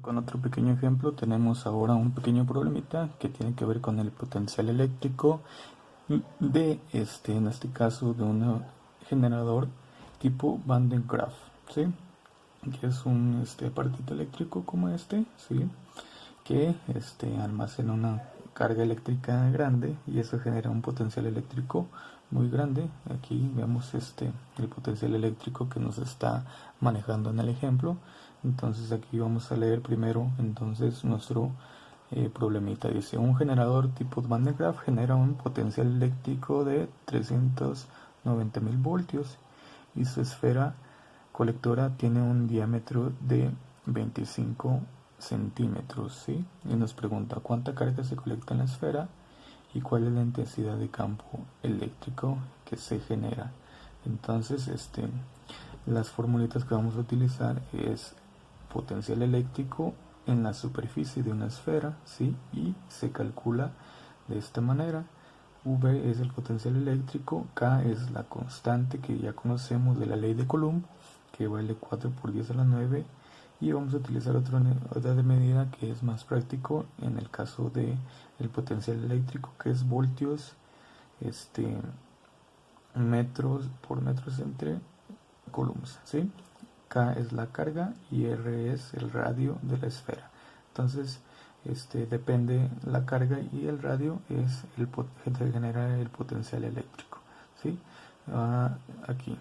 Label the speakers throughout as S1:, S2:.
S1: Con otro pequeño ejemplo tenemos ahora un pequeño problemita que tiene que ver con el potencial eléctrico de en este caso de un generador tipo Van de Graaff, ¿sí? Que es un aparatito eléctrico como ¿sí? Que almacena una carga eléctrica grande y eso genera un potencial eléctrico muy grande. Aquí vemos el potencial eléctrico que nos está manejando en el ejemplo. Entonces aquí vamos a leer primero entonces nuestro problemita. Dice, un generador tipo Van de Graaff genera un potencial eléctrico de 390.000 voltios y su esfera colectora tiene un diámetro de 25 centímetros, ¿sí? Y nos pregunta cuánta carga se colecta en la esfera y cuál es la intensidad de campo eléctrico que se genera. Entonces, las formulitas que vamos a utilizar es potencial eléctrico en la superficie de una esfera, ¿sí? Y se calcula de esta manera. V es el potencial eléctrico, K es la constante que ya conocemos de la ley de Coulomb, que vale 4 por 10 a la 9, y vamos a utilizar otra de medida que es más práctico en el caso de el potencial eléctrico, que es voltios metros por metros entre coulombs, ¿sí? K es la carga y R es el radio de la esfera. Entonces, depende la carga y el radio es el que genera el potencial eléctrico, ¿sí? Aquí.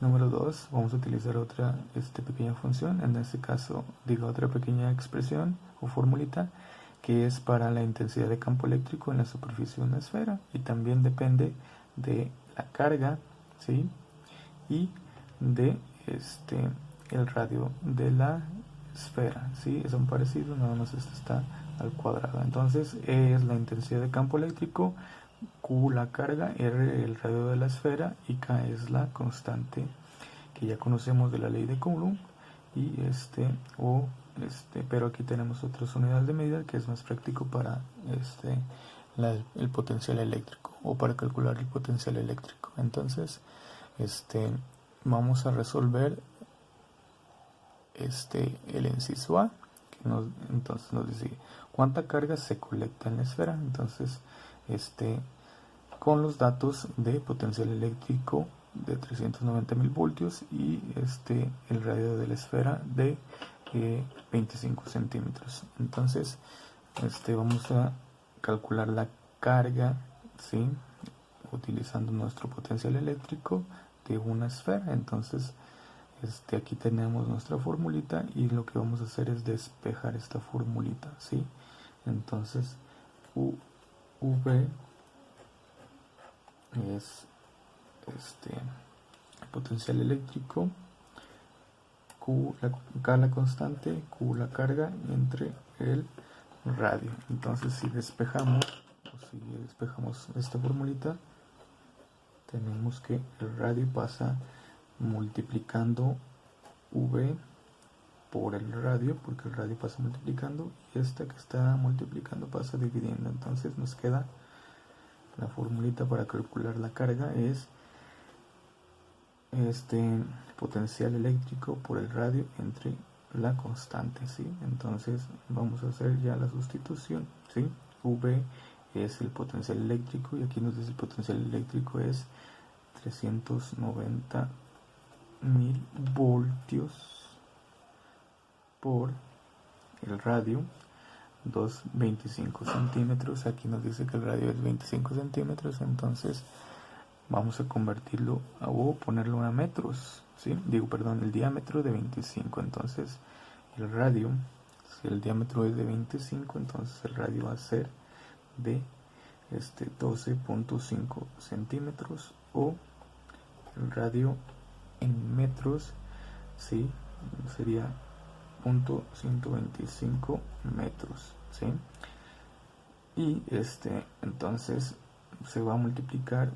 S1: Número 2, vamos a utilizar otra pequeña función, en este caso digo otra pequeña expresión o formulita que es para la intensidad de campo eléctrico en la superficie de una esfera y también depende de la carga, ¿sí? Y de el radio de la esfera, ¿sí? Son parecidos, nada más está al cuadrado. Entonces E es la intensidad de campo eléctrico, Q la carga, R el radio de la esfera y K es la constante que ya conocemos de la ley de Coulomb y pero aquí tenemos otras unidades de medida que es más práctico para el potencial eléctrico o para calcular el potencial eléctrico. Entonces vamos a resolver el inciso A, que entonces nos dice cuánta carga se colecta en la esfera. Entonces con los datos de potencial eléctrico de 390.000 voltios y el radio de la esfera de 25 centímetros. Entonces vamos a calcular la carga, ¿sí? Utilizando nuestro potencial eléctrico de una esfera. Entonces aquí tenemos nuestra formulita y lo que vamos a hacer es despejar esta formulita, ¿sí? Entonces V es el potencial eléctrico, K la constante, Q la carga entre el radio. Entonces si despejamos esta formulita, tenemos que el radio pasa multiplicando V por el radio, porque el radio pasa multiplicando y esta que está multiplicando pasa dividiendo. Entonces nos queda la formulita para calcular la carga es potencial eléctrico por el radio entre la constante, ¿sí? Entonces vamos a hacer ya la sustitución, ¿sí? V es el potencial eléctrico y aquí nos dice el potencial eléctrico es 390.000 voltios por el radio 25 centímetros. Aquí nos dice que el radio es 25 centímetros, entonces vamos a convertirlo o ponerlo a metros, ¿sí? El diámetro de 25. Entonces el radio, si el diámetro es de 25, entonces el radio va a ser de 12.5 centímetros o el radio en metros, ¿sí? Sería 0.125 metros, ¿sí? Y entonces se va a multiplicar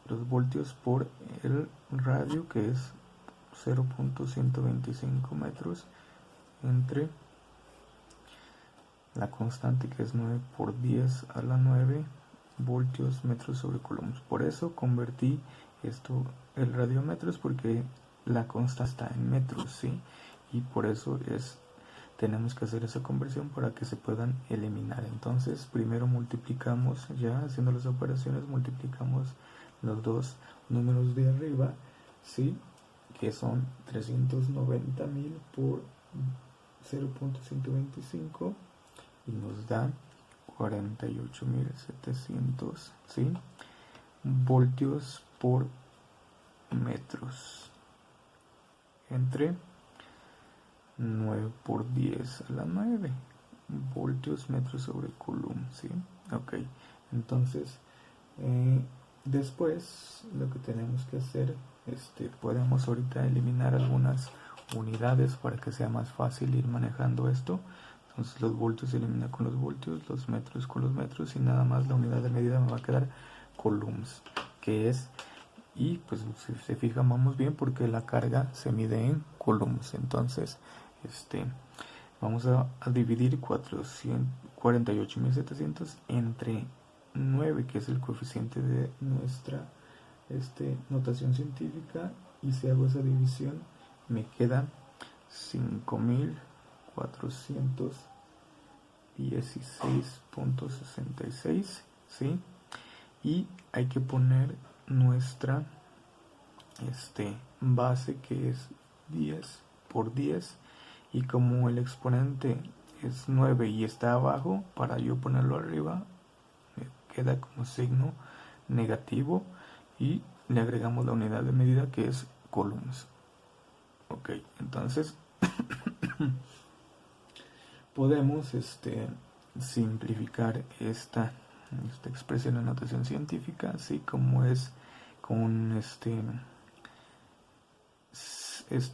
S1: los voltios por el radio, que es 0.125 metros, entre la constante, que es 9 por 10 a la 9 voltios metros sobre coulombs. Por eso convertí el radio a metros, porque la constante está en metros, ¿sí? Y por eso tenemos que hacer esa conversión para que se puedan eliminar. Entonces primero multiplicamos, ya haciendo las operaciones, multiplicamos los dos números de arriba, ¿sí? Que son 390.000 por 0.125 y nos da 48.700, ¿sí? voltios por metros entre 9 por 10 a la 9 voltios metros sobre coulomb, ¿sí? Ok, entonces después lo que tenemos que hacer, podemos ahorita eliminar algunas unidades para que sea más fácil ir manejando esto. Entonces los voltios se eliminan con los voltios, los metros con los metros, y nada más la unidad de medida me va a quedar coulombs, que es, y pues si se fijan vamos bien porque la carga se mide en coulombs. Entonces vamos a dividir 48.700 entre 9, que es el coeficiente de nuestra notación científica, y si hago esa división me queda 5.416.66, ¿sí? Y hay que poner nuestra base, que es 10 por 10, y como el exponente es 9 y está abajo, para yo ponerlo arriba me queda como signo negativo, y le agregamos la unidad de medida, que es coulombs. Ok, entonces podemos simplificar esta expresión en notación científica, así como es con este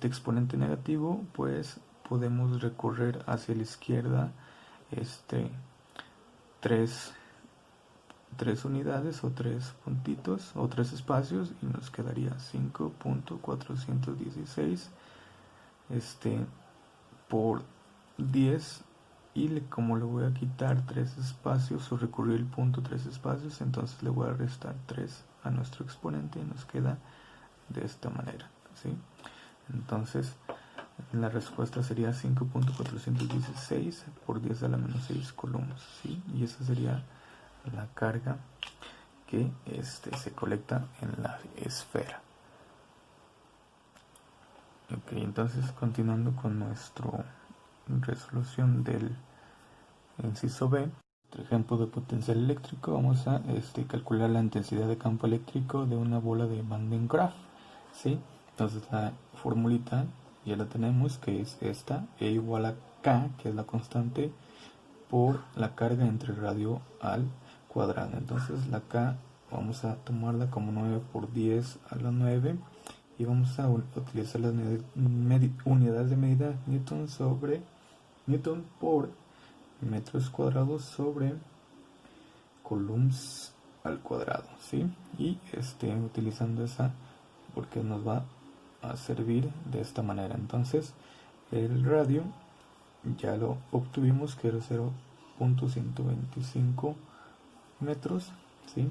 S1: exponente negativo, pues podemos recorrer hacia la izquierda tres unidades o tres puntitos o tres espacios, y nos quedaría 5.416 por 10, y como le voy a quitar tres espacios o recurrir el punto tres espacios, entonces le voy a restar 3 a nuestro exponente y nos queda de esta manera, ¿sí? Entonces la respuesta sería 5.416 por 10 a la menos 6 coulombs, ¿sí? Y esa sería la carga que se colecta en la esfera. Ok, entonces continuando con nuestra resolución del inciso B, nuestro ejemplo de potencial eléctrico, vamos a calcular la intensidad de campo eléctrico de una bola de Van de Graaff, ¿sí? Entonces la formulita ya la tenemos, que es esta: E igual a K, que es la constante, por la carga entre radio al cuadrado. Entonces la K vamos a tomarla como 9 por 10 a la 9, y vamos a utilizar las unidades de medida Newton por metros cuadrados sobre coulombs al cuadrado, ¿sí? Y utilizando esa, porque nos va a servir de esta manera. Entonces el radio ya lo obtuvimos, que era 0.125 metros, ¿sí?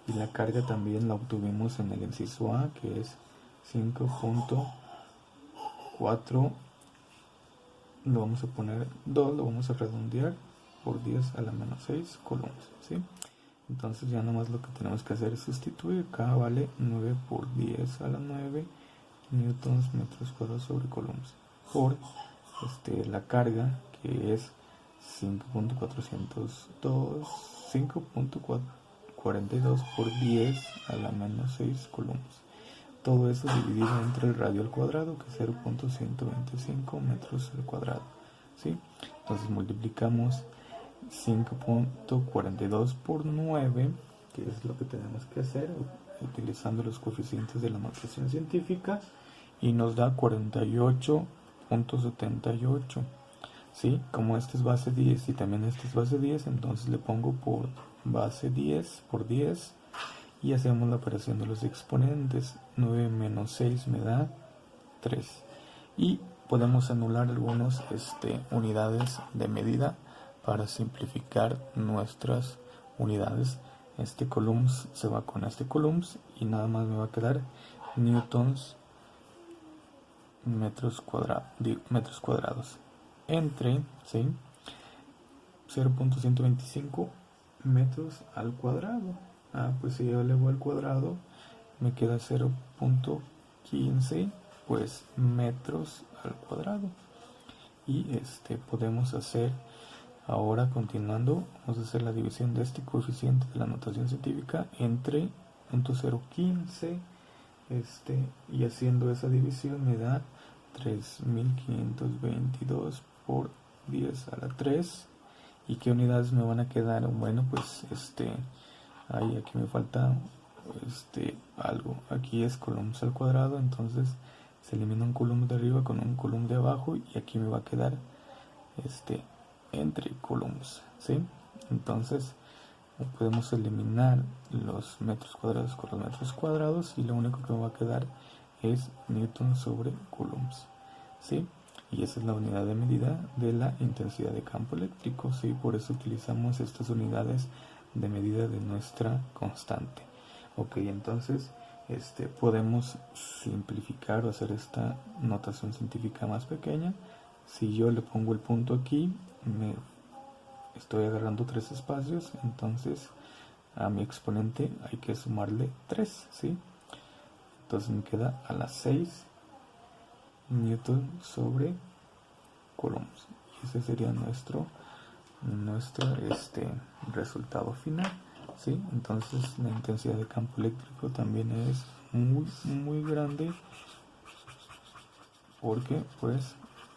S1: Y la carga también la obtuvimos en el inciso A, que es 5.4, lo vamos a poner 2, lo vamos a redondear por 10 a la menos 6 coulombs, ¿sí? Entonces ya nomás lo que tenemos que hacer es sustituir. K vale 9 por 10 a la 9 newtons metros cuadrados sobre coulombs, por la carga, que es 5.42 por 10 a la menos 6 coulombs. Todo eso dividido entre el radio al cuadrado, que es 0.125 metros al cuadrado, ¿sí? Entonces multiplicamos 5.42 por 9, que es lo que tenemos que hacer utilizando los coeficientes de la notación científica, y nos da 48.78, ¿sí? Como este es base 10 y también este es base 10, entonces le pongo por base 10 por 10 y hacemos la operación de los exponentes. 9 menos 6 me da 3, y podemos anular algunas unidades de medida para simplificar nuestras unidades. Coulombs se va con coulombs, y nada más me va a quedar newtons metros cuadrados entre, ¿sí?, 0.125 metros al cuadrado. Pues si yo elevo al cuadrado me queda 0.15 pues metros al cuadrado. Y podemos hacer ahora, continuando, vamos a hacer la división de este coeficiente de la notación científica entre 0.015, y haciendo esa división me da 3522 por 10 a la 3. ¿Y qué unidades me van a quedar? Bueno, pues aquí me falta algo. Aquí es coulombs al cuadrado, entonces se elimina un coulomb de arriba con un coulomb de abajo y aquí me va a quedar entre coulombs, ¿sí? Entonces podemos eliminar los metros cuadrados con los metros cuadrados y lo único que me va a quedar es newton sobre coulombs, ¿sí? Y esa es la unidad de medida de la intensidad de campo eléctrico, ¿sí? Por eso utilizamos estas unidades de medida de nuestra constante. Ok, entonces podemos simplificar o hacer esta notación científica más pequeña. Si yo le pongo el punto aquí, me estoy agarrando 3 espacios, entonces a mi exponente hay que sumarle 3, ¿sí? Entonces me queda a las 6 newton sobre coulombs. Y ese sería nuestro resultado final, ¿sí? Entonces la intensidad de campo eléctrico también es muy muy grande, porque pues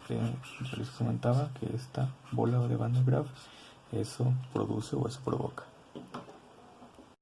S1: yo les comentaba que esta bola de Van de Graaff eso produce o eso provoca